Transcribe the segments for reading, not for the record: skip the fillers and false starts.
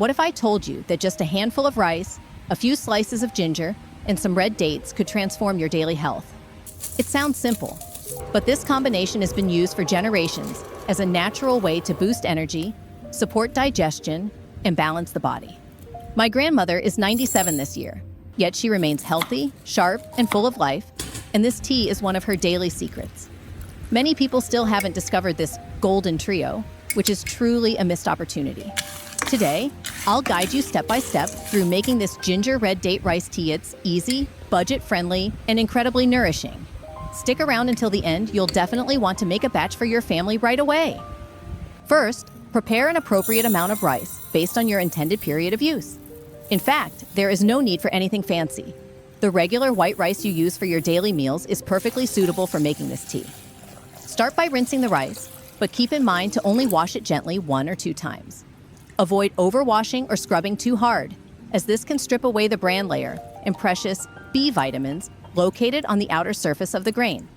What if I told you that just a handful of rice, a few slices of ginger, and some red dates could transform your daily health? It sounds simple, but this combination has been used for generations as a natural way to boost energy, support digestion, and balance the body. My grandmother is 97 this year, yet she remains healthy, sharp, and full of life, and this tea is one of her daily secrets. Many people still haven't discovered this golden trio, which is truly a missed opportunity. Today, I'll guide you step by step through making this ginger red date rice tea. It's easy, budget-friendly, and incredibly nourishing. Stick around until the end. You'll definitely want to make a batch for your family right away. First, prepare an appropriate amount of rice based on your intended period of use. In fact, there is no need for anything fancy. The regular white rice you use for your daily meals is perfectly suitable for making this tea. Start by rinsing the rice, but keep in mind to only wash it gently 1 or 2 times. Avoid overwashing or scrubbing too hard, as this can strip away the bran layer and precious B vitamins located on the outer surface of the grain.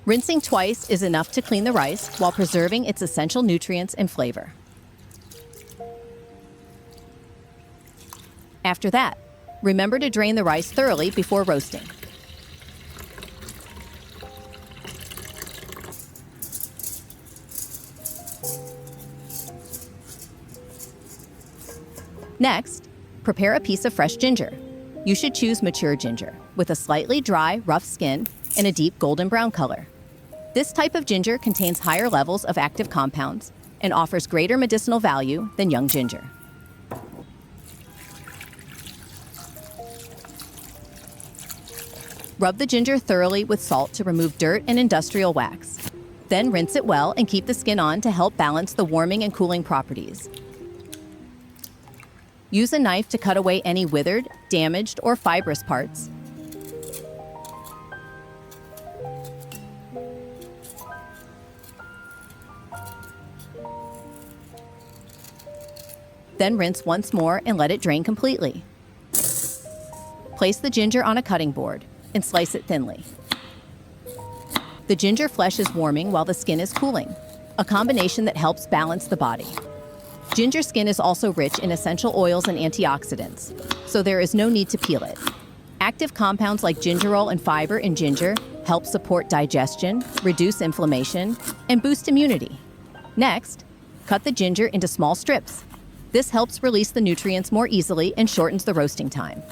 Rinsing twice is enough to clean the rice while preserving its essential nutrients and flavor. After that, remember to drain the rice thoroughly before roasting. Next, prepare a piece of fresh ginger. You should choose mature ginger with a slightly dry, rough skin and a deep golden brown color. This type of ginger contains higher levels of active compounds and offers greater medicinal value than young ginger. Rub the ginger thoroughly with salt to remove dirt and industrial wax. Then rinse it well and keep the skin on to help balance the warming and cooling properties. Use a knife to cut away any withered, damaged, or fibrous parts. Then rinse once more and let it drain completely. Place the ginger on a cutting board and slice it thinly. The ginger flesh is warming while the skin is cooling, a combination that helps balance the body. Ginger skin is also rich in essential oils and antioxidants, so there is no need to peel it. Active compounds like gingerol and fiber in ginger help support digestion, reduce inflammation, and boost immunity. Next, cut the ginger into small strips. This helps release the nutrients more easily and shortens the roasting time.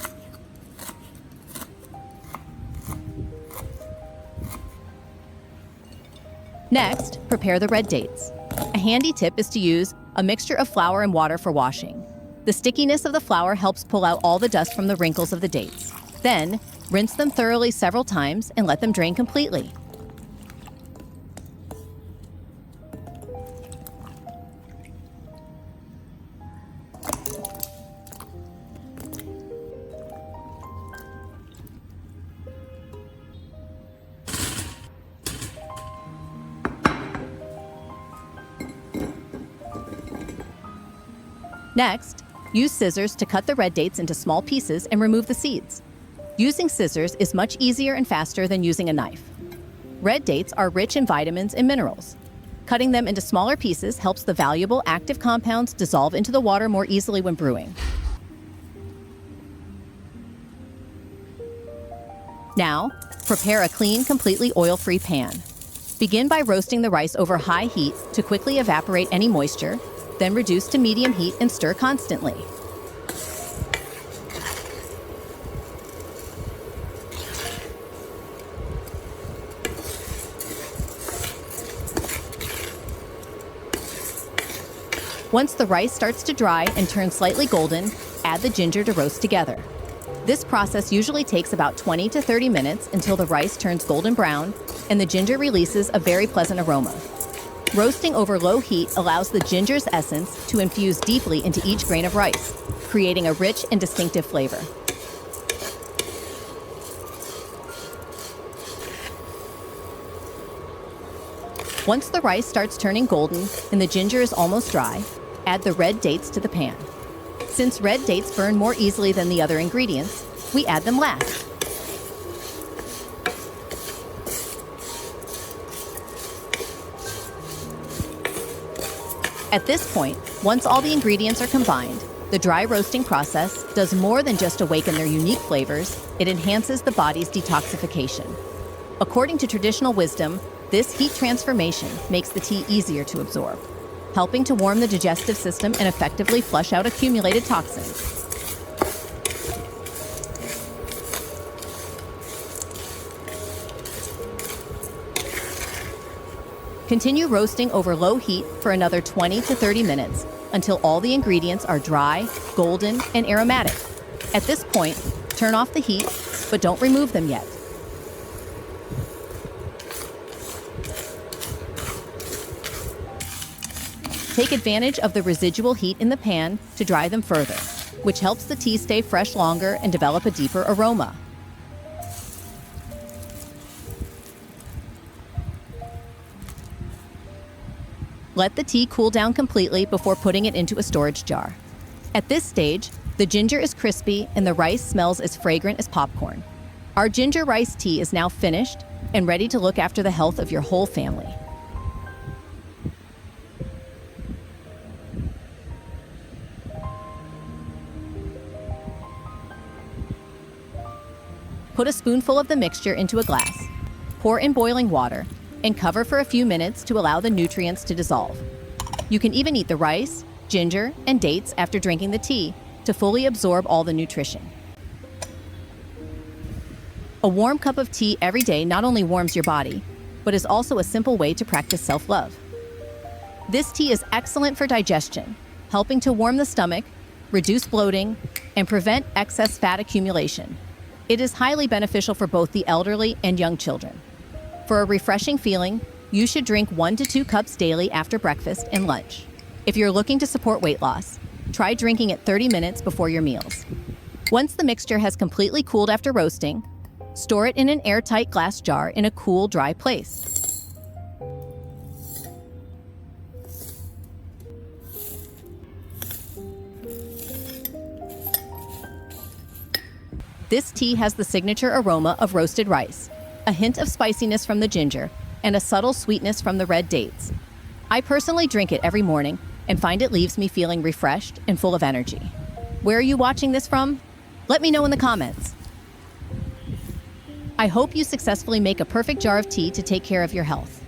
Next, prepare the red dates. A handy tip is to use a mixture of flour and water for washing. The stickiness of the flour helps pull out all the dust from the wrinkles of the dates. Then, rinse them thoroughly several times and let them drain completely. Next, use scissors to cut the red dates into small pieces and remove the seeds. Using scissors is much easier and faster than using a knife. Red dates are rich in vitamins and minerals. Cutting them into smaller pieces helps the valuable active compounds dissolve into the water more easily when brewing. Now, prepare a clean, completely oil-free pan. Begin by roasting the rice over high heat to quickly evaporate any moisture, then reduce to medium heat and stir constantly. Once the rice starts to dry and turn slightly golden, add the ginger to roast together. This process usually takes about 20 to 30 minutes until the rice turns golden brown and the ginger releases a very pleasant aroma. Roasting over low heat allows the ginger's essence to infuse deeply into each grain of rice, creating a rich and distinctive flavor. Once the rice starts turning golden and the ginger is almost dry, add the red dates to the pan. Since red dates burn more easily than the other ingredients, we add them last. At this point, once all the ingredients are combined, the dry roasting process does more than just awaken their unique flavors, it enhances the body's detoxification. According to traditional wisdom, this heat transformation makes the tea easier to absorb, helping to warm the digestive system and effectively flush out accumulated toxins. Continue roasting over low heat for another 20 to 30 minutes until all the ingredients are dry, golden, and aromatic. At this point, turn off the heat, but don't remove them yet. Take advantage of the residual heat in the pan to dry them further, which helps the tea stay fresh longer and develop a deeper aroma. Let the tea cool down completely before putting it into a storage jar. At this stage, the ginger is crispy and the rice smells as fragrant as popcorn. Our ginger rice tea is now finished and ready to look after the health of your whole family. Put a spoonful of the mixture into a glass. Pour in boiling water and cover for a few minutes to allow the nutrients to dissolve. You can even eat the rice, ginger, and dates after drinking the tea to fully absorb all the nutrition. A warm cup of tea every day not only warms your body, but is also a simple way to practice self-love. This tea is excellent for digestion, helping to warm the stomach, reduce bloating, and prevent excess fat accumulation. It is highly beneficial for both the elderly and young children. For a refreshing feeling, you should drink 1 to 2 cups daily after breakfast and lunch. If you're looking to support weight loss, try drinking it 30 minutes before your meals. Once the mixture has completely cooled after roasting, store it in an airtight glass jar in a cool, dry place. This tea has the signature aroma of roasted rice, a hint of spiciness from the ginger, and a subtle sweetness from the red dates. I personally drink it every morning and find it leaves me feeling refreshed and full of energy. Where are you watching this from? Let me know in the comments. I hope you successfully make a perfect jar of tea to take care of your health.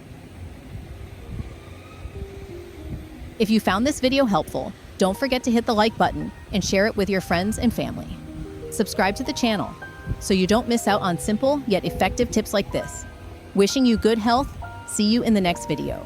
If you found this video helpful, don't forget to hit the like button and share it with your friends and family. Subscribe to the channel so you don't miss out on simple yet effective tips like this. Wishing you good health. See you in the next video.